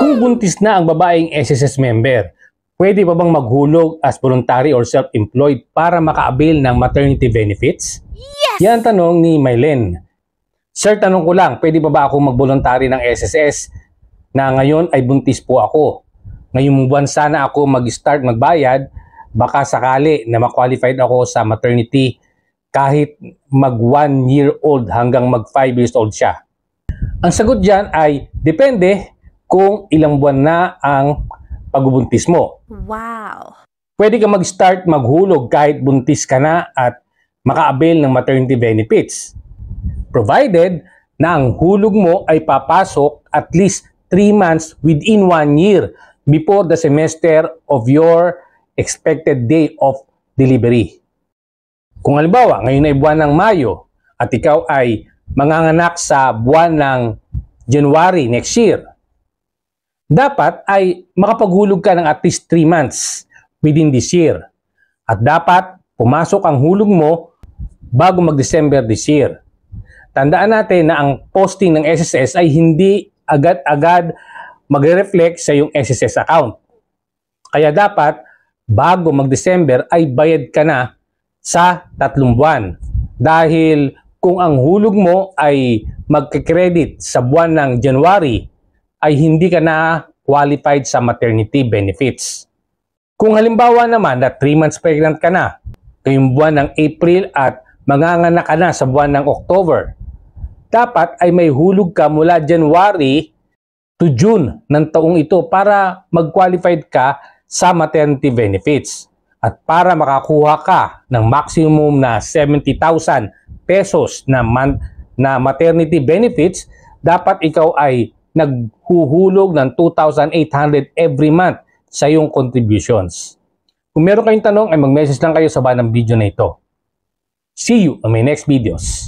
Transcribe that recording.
Kung buntis na ang babaeng SSS member, pwede pa bang maghulog as voluntary or self-employed para maka-avail ng maternity benefits? Yes! Yan ang tanong ni Mylen. Sir, tanong ko lang, pwede pa ba ako mag-voluntary ng SSS na ngayon ay buntis po ako? Ngayong buwan sana ako mag-start magbayad, baka sakali na ma-qualified ako sa maternity kahit mag 1 year old hanggang mag 5 years old siya. Ang sagot dyan ay depende kung ilang buwan na ang pagbubuntis mo. Wow! Pwede ka mag-start maghulog kahit buntis ka na at maka-avail ng maternity benefits. Provided na ang hulog mo ay papasok at least 3 months within 1 year before the semester of your expected day of delivery. Kung halimbawa, ngayon ay buwan ng Mayo at ikaw ay manganganak sa buwan ng January next year, dapat ay makapaghulog ka ng at least 3 months within this year. At dapat pumasok ang hulog mo bago mag-December this year. Tandaan natin na ang posting ng SSS ay hindi agad-agad magre-reflect sa iyong SSS account. Kaya dapat bago mag-December ay bayad ka na sa 3 buwan. Dahil kung ang hulog mo ay magkikredit sa buwan ng January, ay hindi ka na qualified sa maternity benefits. Kung halimbawa naman na 3 months pregnant ka na, ngayong buwan ng April at manganganak ka na sa buwan ng October, dapat ay may hulog ka mula January to June ng taong ito para mag-qualified ka sa maternity benefits. At para makakuha ka ng maximum na 70,000 pesos na maternity benefits, dapat ikaw ay naghuhulog ng 2,800 every month sa iyong contributions. Kung meron kayong tanong ay mag-message lang kayo sa baba ng video na ito. See you on my next videos.